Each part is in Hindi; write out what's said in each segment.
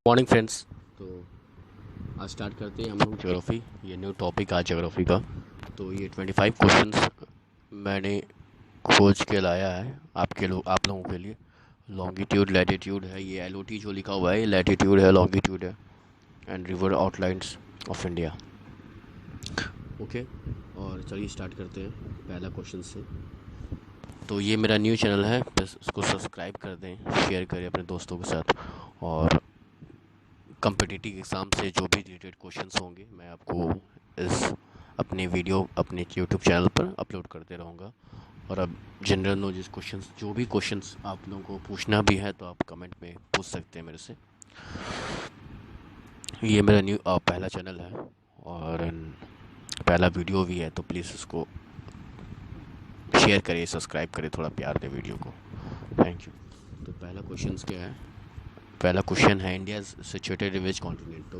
Morning friends. तो आज स्टार्ट करते हैं हम लोग ज्योग्राफी। ये न्यू टॉपिक आज ज्योग्राफी का। तो ये 25 क्वेश्चंस मैंने खोज के लाया है आप लोगों के लिए। लॉन्गिट्यूड लैटिट्यूड है, ये एल जो लिखा हुआ है ये लैटिट्यूड है, लॉन्गिट्यूड है, and river outlines of India. Okay, और चलिए स्टार्ट करते हैं पहला क्वेश्चन से। तो ये मेरा न्यू चैनल है, बस उसको सब्सक्राइब कर दें, शेयर करें अपने दोस्तों के साथ। और कम्पिटिटिव एग्ज़ाम से जो भी रिलेटेड क्वेश्चंस होंगे मैं आपको इस अपने वीडियो अपने यूट्यूब चैनल पर अपलोड करते रहूँगा। और अब जनरल नॉलेज क्वेश्चंस, जो भी क्वेश्चंस आप लोगों को पूछना भी है तो आप कमेंट में पूछ सकते हैं मेरे से। ये मेरा न्यू पहला चैनल है और पहला वीडियो भी है, तो प्लीज़ इसको शेयर करें, सब्सक्राइब करें, थोड़ा प्यार दें वीडियो को। Thank you. तो पहला क्वेश्चन क्या है? पहला क्वेश्चन है, India situated in which continent. तो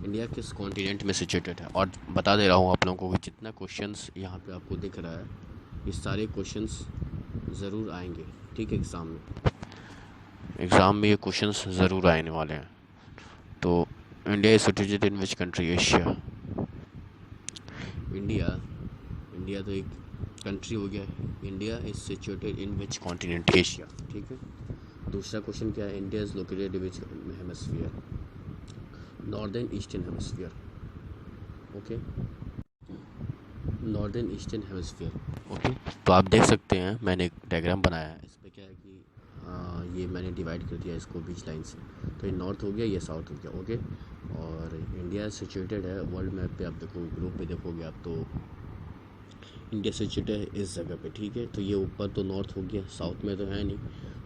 इंडिया किस कॉन्टिनेंट में सिचुएटेड है? और बता दे रहा हूँ आप लोगों को कि जितना क्वेश्चंस यहाँ पे आपको दिख रहा है ये सारे क्वेश्चंस ज़रूर आएंगे, ठीक है। एग्ज़ाम में ये क्वेश्चंस ज़रूर आने वाले हैं। तो India is situated in which country? Asia. India India तो एक कंट्री हो गया। India is situated in which continent? Asia, ठीक है। दूसरा क्वेश्चन क्या है? India is located in which hemisphere? Northern eastern hemisphere. Okay, northern eastern hemisphere. Okay, तो आप देख सकते हैं मैंने एक डायग्राम बनाया है। इस पर क्या है कि ये मैंने डिवाइड कर दिया इसको बीच लाइन से। तो ये नॉर्थ हो गया, ये साउथ हो गया। ओके, और इंडिया सिचुएटेड है वर्ल्ड मैप पे, आप देखोगे ग्लोब पे देखोगे आप, तो इंडिया सिचुएटेड है इस जगह पे, ठीक है। तो ये ऊपर तो नॉर्थ हो गया, साउथ में तो है नहीं,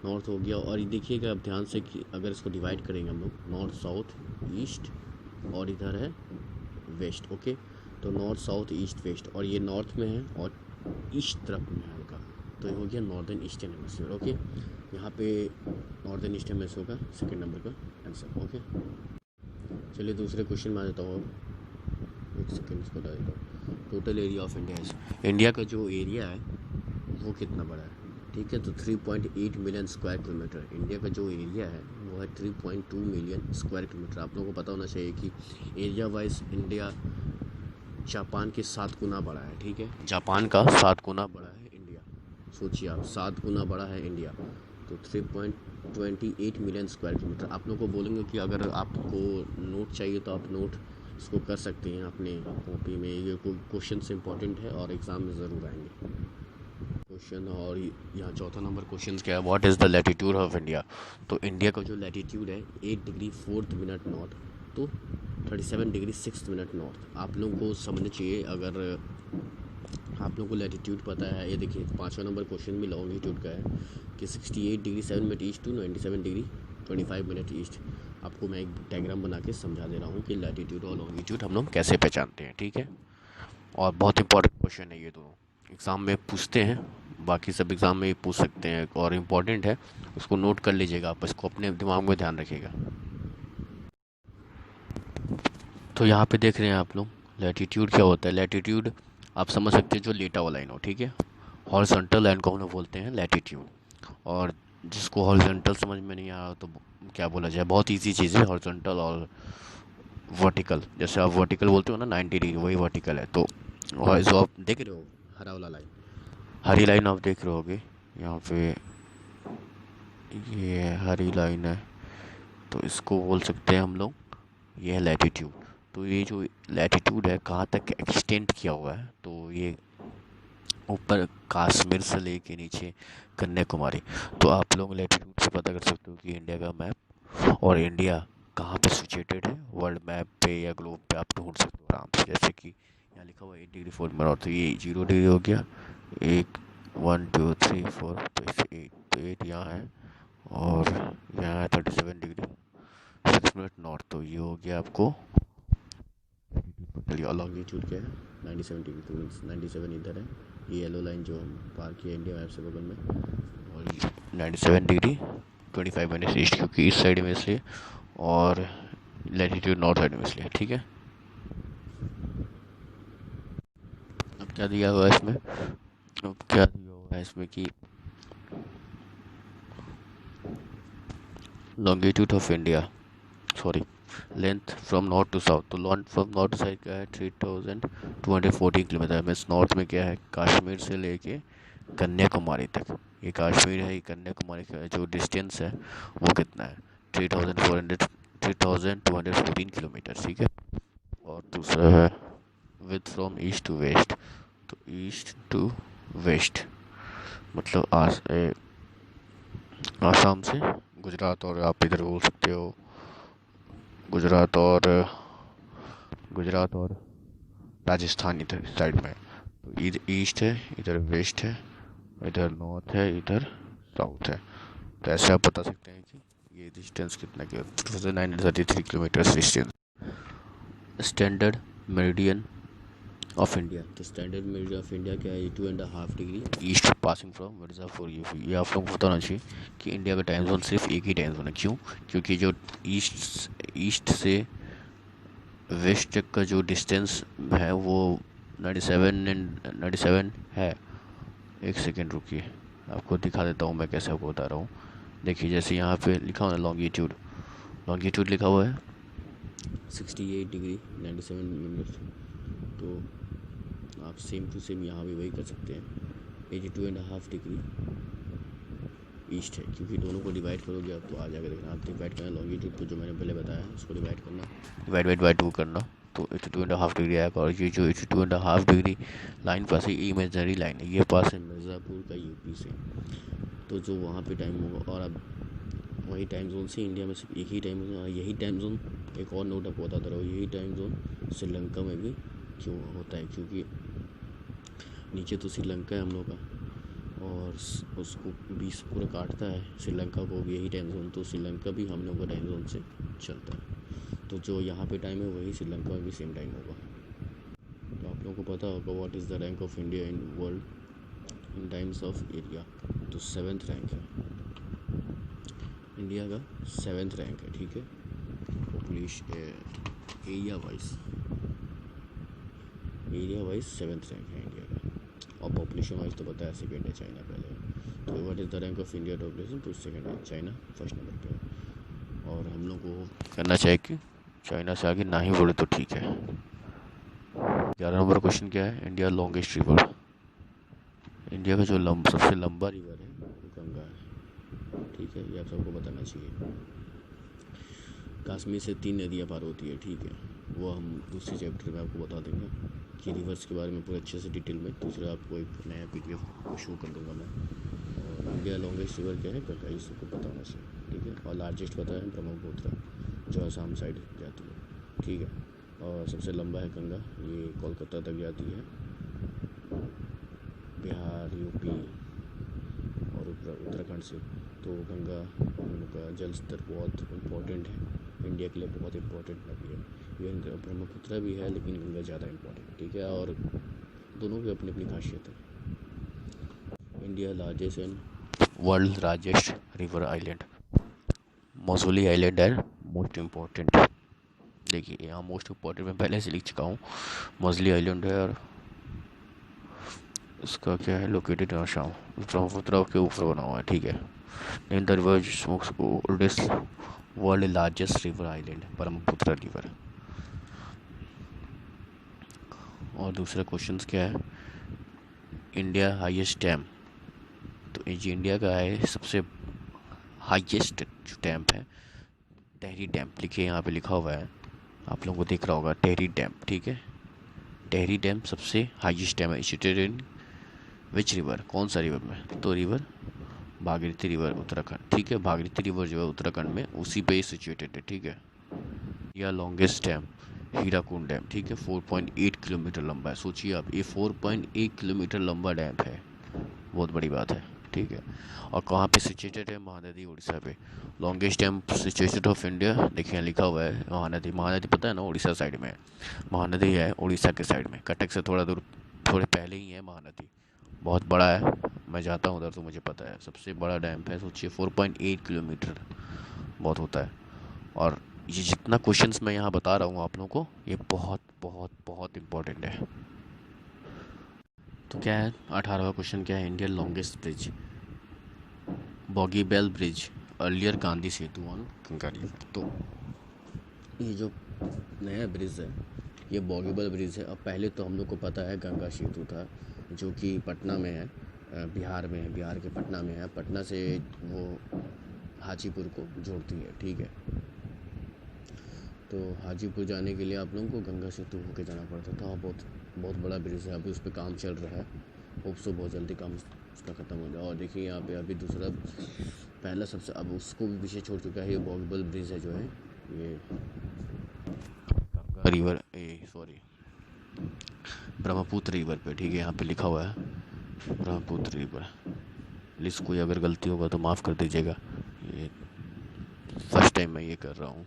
नॉर्थ हो गया। और ये देखिएगा आप ध्यान से कि अगर इसको डिवाइड करेंगे हम लोग, नॉर्थ साउथ ईस्ट और इधर है वेस्ट। ओके, तो नॉर्थ साउथ ईस्ट वेस्ट, और ये नॉर्थ में है और ईस्ट तरफ में है हल्का, तो ये हो गया नॉर्दर्न ईस्टर्न हेमिस्फीयर। ओके, यहाँ पे नॉर्दर्न ईस्टर्न हेमिस्फीयर का सेकंड नंबर का आंसर। ओके, चलिए दूसरे क्वेश्चन में आ जाता हूँ। एक सेकेंड इसको बता देता हूँ। टोटल एरिया ऑफ इंडिया है, इंडिया का जो एरिया है वो कितना बड़ा है, ठीक है। तो 3.8 मिलियन स्क्वायर किलोमीटर इंडिया का जो एरिया है वो है 3.2 मिलियन स्क्वायर किलोमीटर। आप लोगों को पता होना चाहिए कि एरिया वाइज इंडिया जापान के 7 गुना बड़ा है, ठीक है। जापान का 7 गुना बड़ा है इंडिया। सोचिए आप, 7 गुना बड़ा है इंडिया। तो 3.28 मिलियन स्क्वायर किलोमीटर। आप लोग को बोलेंगे कि अगर आपको नोट चाहिए तो आप नोट इसको कर सकते हैं अपने कॉपी में। ये क्वेश्चन से इंपॉर्टेंट है और एग्ज़ाम में ज़रूर आएंगे क्वेश्चन। और यहाँ चौथा नंबर क्वेश्चन क्या है? What is the latitude of India? तो इंडिया का जो लैटिट्यूड है 8 डिग्री 4 मिनट नॉर्थ, तो 37 डिग्री 6 मिनट नॉर्थ। आप लोगों को समझना चाहिए। अगर आप लोगों को लैटिट्यूड पता है, ये देखिए पाँचवा नंबर क्वेश्चन भी लॉन्गिट्यूड का है कि 68 degree 7 minute east to 97 degree 25 minute east. आपको मैं एक डायग्राम बना के समझा दे रहा हूँ कि लैटिट्यूड और लॉन्गिट्यूड हम लोग कैसे पहचानते हैं, ठीक है। और बहुत इंपॉर्टेंट क्वेश्चन है ये दोनों, एग्ज़ाम में पूछते हैं, बाकी सब एग्ज़ाम में भी पूछ सकते हैं और इम्पॉर्टेंट है। उसको नोट कर लीजिएगा, आप इसको अपने दिमाग में ध्यान रखिएगा। तो यहाँ पे देख रहे हैं आप लोग लैटिट्यूड क्या होता है। लैटिट्यूड आप समझ सकते हैं जो लेटा हुआ लाइन हो, ठीक है। हॉरिजॉन्टल लाइन को हम लोग बोलते हैं लैटिट्यूड। और जिसको हॉरिजॉन्टल समझ में नहीं आ रहा तो क्या बोला जाए, बहुत इजी चीज़ है हॉरिजॉन्टल और वर्टिकल। जैसे आप वर्टिकल बोलते हो ना 90 डिग्री, वही वर्टिकल है। तो जो आप देख रहे हो हरा वाला लाइन, हरी लाइन आप देख रहे होगे यहाँ पे, ये हरी लाइन है, तो इसको बोल सकते हैं हम लोग ये है लैटिट्यूड। तो ये जो लैटिट्यूड है कहाँ तक एक्सटेंड किया हुआ है, तो ये ऊपर कश्मीर से लेके नीचे कन्याकुमारी। तो आप लोग लैटिट्यूड से पता कर सकते हो कि इंडिया का मैप और इंडिया कहाँ पे सिचुएटेड है वर्ल्ड मैप पे या ग्लोब पे, आप ढूंढ सकते हो आराम से। जैसे कि यहाँ लिखा हुआ है 8 डिग्री 4 मिनट, तो ये 0 डिग्री हो गया, एक 1 2 3 4, तो इसे 8, तो 8 यहाँ है, और यहाँ है 37 डिग्री 6 मिनट नॉर्थ। तो ये हो गया आपको चलिए। और लॉन्गिट्यूड क्या है? 97 डिग्री, तो मीन्स 97 इधर है, ये येलो लाइन जो हम पार किया इंडिया मैप से बगल में, और 97 डिग्री 25 मिनट ईस्ट, क्योंकि इस साइड में इसलिए, और लैटिट्यूड नॉर्थ साइड में इसलिए, ठीक है। अब क्या दिया हुआ है इसमें? अब क्या दिया हुआ है इसमें कि longitude of India sorry, length from north to south. तो लॉन्थ फ्रॉम नॉर्थ साइड क्या है 3214 किलोमीटर। मीन्स नॉर्थ में क्या है, कश्मीर से लेके कन्याकुमारी तक, ये कश्मीर है, ये कन्याकुमारी का जो डिस्टेंस है वो कितना है, 3214 किलोमीटर, ठीक है। और दूसरा है width from east to west. तो ईस्ट टू वेस्ट मतलब आसाम से गुजरात, और आप इधर बोल सकते हो गुजरात और गुजरात और राजस्थान इधर साइड में। तो इधर ईस्ट है, इधर वेस्ट है, इधर नॉर्थ है, इधर साउथ है। तो ऐसे आप बता सकते हैं कि ये डिस्टेंस कितना क्या, 2933 kilometre distance. Standard meridian of India. तो स्टैंडर्ड मेरिडियन ऑफ इंडिया क्या है, 2.5 degree east passing from Mirzapur UP. ये आप लोगों को बताना चाहिए कि इंडिया का टाइम जोन सिर्फ एक ही टाइम जोन है। क्यों? क्योंकि जो ईस्ट से वेस्ट तक का जो डिस्टेंस है वो 97 है। एक सेकेंड रुकिए, आपको दिखा देता हूँ मैं कैसे आपको बता रहा हूँ। देखिए जैसे यहाँ पे लिखा हुआ है लॉन्गिट्यूड, लॉन्गिट्यूड लिखा हुआ है 68 डिग्री 97 मिनट। तो आप सेम टू सेम यहाँ भी वही कर सकते हैं, 82.5 डिग्री ईस्ट है। क्योंकि दोनों को डिवाइड करोगे आप तो आ जाएगा, देखना आप डिवाइड करना लॉन्गिट्यूड को, जो मैंने पहले बताया उसको डिवाइड करना, डिवाइड बाई 2 करना, तो 82.5 डिग्री आएगा। और ये जो 82.5 डिग्री लाइन पास है, ये इमेजनरी लाइन है, ये पास है मिर्ज़ापुर का यूपी से। तो जो वहाँ पे टाइम होगा, और अब वही टाइम जोन से इंडिया में सिर्फ एक ही टाइम जोन, यही टाइम जोन एक और नोट आपको बताता रहो, यही टाइम जोन श्रीलंका में भी क्यों होता है, क्योंकि नीचे तो श्रीलंका है हम लोग का, और उसको 20 पूरा काटता है श्रीलंका को भी यही टाइम जोन, तो श्रीलंका भी हम लोग का टाइम जोन से चलता है। तो जो यहाँ पे टाइम है वही श्रीलंका में भी सेम टाइम होगा। तो आप लोगों को पता होगा what is the rank of India in world in times of area. तो 7th रैंक है इंडिया का, 7th रैंक है, ठीक है। Population area wise 7th rank है इंडिया का, और पॉपुलेशन वाइज तो पता है सेकेंड है चाइना पहले। तो what is the rank of India population, तो सेकेंड है, चाइना फर्स्ट नंबर पे है। और हम लोग को करना चाहिए कि चाइना से आगे ना ही बढ़े तो ठीक है। 11 नंबर क्वेश्चन क्या है, इंडिया लॉन्गेस्ट रिवर। इंडिया का जो सबसे लंबा रिवर है वो गंगा है, ठीक है, ये आप सबको बताना चाहिए। कश्मीर से 3 नदियाँ पार होती है, ठीक है, वो हम दूसरे चैप्टर में आपको बता देंगे कि रिवर्स के बारे में पूरे अच्छे से डिटेल में। दूसरा आपको एक नया PDF को शो कर दूँगा मैं। और इंडिया लॉन्गेस्ट रिवर क्या है, गंगा, ये सबको पता होना चाहिए, ठीक है। और लार्जेस्ट पता है ब्रह्मपुत्र, जो आसाम साइड जाती है, ठीक है। और सबसे लंबा है गंगा, ये कोलकाता तक जाती है, बिहार, यूपी और उत्तराखंड से। तो गंगा का जल स्तर बहुत इम्पोर्टेंट है, इंडिया के लिए बहुत इम्पोर्टेंट नदी है। इवन ब्रह्मपुत्र भी है लेकिन गंगा ज़्यादा इम्पोर्टेंट, ठीक है। और दोनों की अपनी अपनी खासियत है। India largest and world largest river island, muesli island है मोस्ट इम्पोर्टेंट। देखिए यहाँ मोस्ट इम्पोर्टेंट मैं पहले से लिख चुका हूँ, मसूली आइलैंड है, और इसका क्या है, लोकेटेड आसाम, ब्रह्मपुत्र के ऊपर बना हुआ है, ठीक है। In the oldest world largest river island Brahmaputra river. और दूसरा क्वेश्चन क्या है, इंडिया हाईएस्ट डैम। तो ये इंडिया का है सबसे हाईएस्ट जो डैम है, टेहरी डैम, लिखिए यहाँ पे लिखा हुआ है, आप लोगों को दिख रहा होगा टेहरी डैम, ठीक है। टेहरी डैम सबसे हाईएस्ट डैम है, सिचुएटेड इन विच रिवर, कौन सा रिवर में, तो रिवर भागीरथी रिवर उत्तराखंड, ठीक है। भागीरथी रिवर जो है उत्तराखंड में उसी पे ही सिचुएटेड है, ठीक है। या लॉन्गेस्ट डैम हीराकुंड डैम, ठीक है, 4.8 किलोमीटर लंबा है। सोचिए आप, ये 4.8 किलोमीटर लंबा डैम है, बहुत बड़ी बात है, ठीक है। और कहाँ पे सिचुएटेड है, महानदी उड़ीसा पे। Longest dam situated of India, देखिए लिखा हुआ है महानदी, महानदी पता है ना उड़ीसा साइड में है, महानदी है उड़ीसा के साइड में, कटक से थोड़ा दूर, थोड़े पहले ही है महानदी, बहुत बड़ा है, मैं जाता हूँ उधर तो मुझे पता है, सबसे बड़ा डैम है। सोचिए 4.8 किलोमीटर बहुत होता है। और ये जितना क्वेश्चंस मैं यहाँ बता रहा हूँ आप लोगों को, ये बहुत बहुत बहुत इम्पोर्टेंट है। तो क्या है 18वां क्वेश्चन, क्या है, India longest bridge, Bogibeel bridge, earlier Gandhi Setu on Ganga river. तो ये जो नया ब्रिज है ये बॉगीबल ब्रिज है। अब पहले तो हम लोग को पता है गंगा सेतु था जो कि पटना में है, बिहार में है, बिहार के पटना में है। पटना से वो हाजीपुर को जोड़ती है, ठीक है। तो हाजीपुर जाने के लिए आप लोगों को गंगा सेतु होके जाना पड़ता था। बहुत बहुत बड़ा ब्रिज है, अभी उस पर काम चल रहा है। होप सो बहुत जल्दी काम उसका ख़त्म हो जाए। और देखिए यहाँ पे अभी दूसरा, पहला सबसे, अब उसको भी पीछे छोड़ चुका है। ये बॉगीबल ब्रिज है जो है ये Ganga river, sorry Brahmaputra river पे, ठीक है। यहाँ पे लिखा हुआ है ब्रह्मपुत्र रिवर। प्लीज़ कोई अगर गलती होगा तो माफ़ कर दीजिएगा, ये फर्स्ट टाइम मैं ये कर रहा हूँ।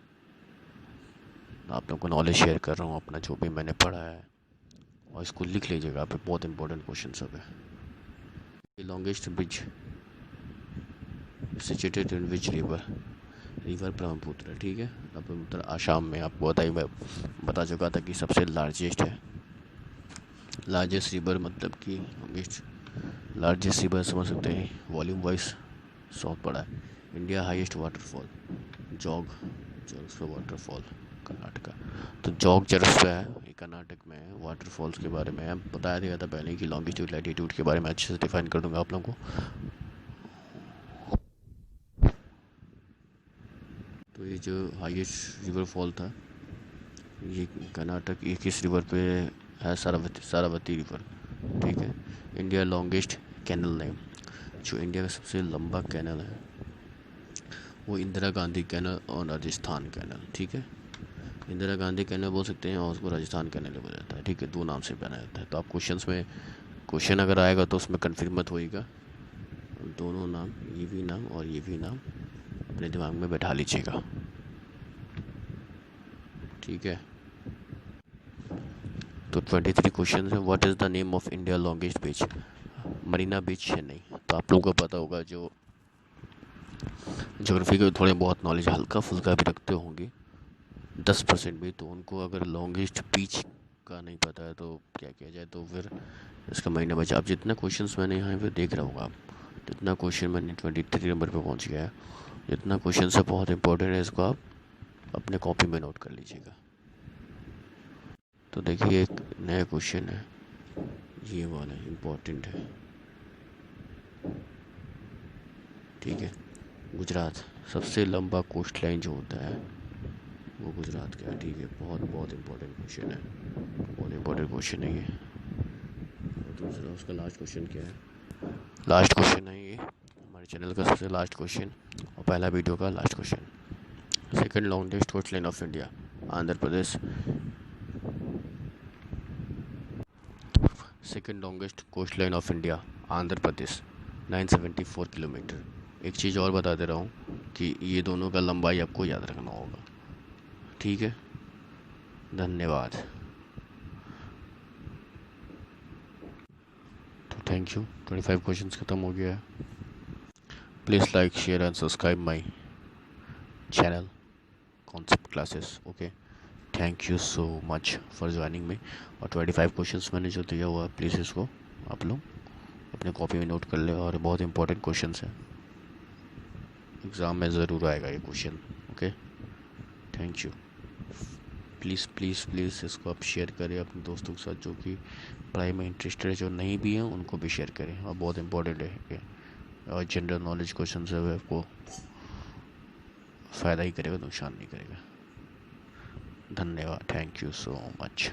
आप लोगों को नॉलेज शेयर कर रहा हूँ अपना, जो भी मैंने पढ़ा है, और इसको लिख लीजिएगा। आप बहुत इंपॉर्टेंट क्वेश्चन सब है। Longest bridge situated in which river Brahmaputra, ठीक है। ब्रह्मपुत्र आसाम में, आपको बता चुका था कि सबसे लार्जेस्ट है। लार्जेस्ट रिवर मतलब कि लार्जेस्ट रिवर समझ सकते हैं, वॉल्यूम वाइज बहुत बड़ा है। इंडिया हाईएस्ट वाटरफॉल जोग जलस्पा वाटरफॉल कर्नाटका। तो जोग जलस्पा है, ये कर्नाटक में है। वाटरफॉल्स के बारे में बताया दिया था पहले कि लॉन्गिट्यूड लैटिट्यूड के बारे में अच्छे से डिफाइन कर दूंगा आप लोगों को। तो ये जो हाईएस्ट रिवर फॉल था ये कर्नाटक किस रिवर पे है? सारावती रिवर, ठीक है। इंडिया लॉन्गेस्ट कैनल नेम, जो इंडिया का सबसे लंबा कैनल है वो इंदिरा गांधी कैनल और राजस्थान कैनल, ठीक है। इंदिरा गांधी कैनल बोल सकते हैं और उसको राजस्थान कैनल बोला जाता है, ठीक है। दो नाम से बनाया जाता है। तो आप क्वेश्चन अगर आएगा तो उसमें कन्फर्म मत होइएगा, दोनों नाम, ये भी नाम और ये भी नाम अपने दिमाग में बैठा लीजिएगा, ठीक है। तो 23 क्वेश्चन है। What is the name of India longest beach? Marina beach Chennai. तो आप लोगों को पता होगा, जो ज्योग्राफी के थोड़े बहुत नॉलेज हल्का फुल्का भी रखते होंगे 10% भी, तो उनको अगर लॉन्गेस्ट बीच का नहीं पता है तो क्या किया जाए। तो फिर इसका महीना बचा। अब जितना क्वेश्चंस मैंने यहाँ पे देख रहा हूँ, आप जितना क्वेश्चन मैंने 23 नंबर पे पहुँच गया है, जितना क्वेश्चन है बहुत इंपॉर्टेंट है, इसको आप अपने कॉपी में नोट कर लीजिएगा। तो देखिए एक नया क्वेश्चन है, ये वाला इम्पोर्टेंट है, ठीक है। गुजरात सबसे लंबा कोस्ट लाइन जो होता है वो गुजरात का है, ठीक है। बहुत बहुत इम्पोर्टेंट क्वेश्चन है, बहुत इम्पोर्टेंट क्वेश्चन है ये। और दूसरा उसका लास्ट क्वेश्चन क्या है? लास्ट क्वेश्चन है ये हमारे चैनल का सबसे लास्ट क्वेश्चन और पहला वीडियो का last question. Second longest coast line of India, Andhra Pradesh. Second longest coast line of India, Andhra Pradesh, 974 kilometre. एक चीज़ और बता दे रहा हूँ कि ये दोनों का लंबाई आपको याद रखना होगा, ठीक है। धन्यवाद। तो थैंक यू, 25 क्वेश्चंस ख़त्म हो गया है। Please like share and subscribe my channel concept classes, okay. Thank you so much for joining me. और 25 क्वेश्चंस मैंने जो दिया हुआ है, प्लीज़ इसको आप लोग अपने कॉपी में नोट कर ले, और बहुत इंपॉर्टेंट क्वेश्चंस है, एग्ज़ाम में ज़रूर आएगा ये question, okay. Thank you. Please please please इसको आप शेयर करें अपने दोस्तों के साथ, जो कि पढ़ाई में इंटरेस्टेड है, जो नहीं भी हैं उनको भी शेयर करें, और बहुत इंपॉर्टेंट है ये। और जनरल नॉलेज क्वेश्चन है, आपको फ़ायदा ही करेगा, नुकसान नहीं करेगा। धन्यवाद, थैंक यू सो मच।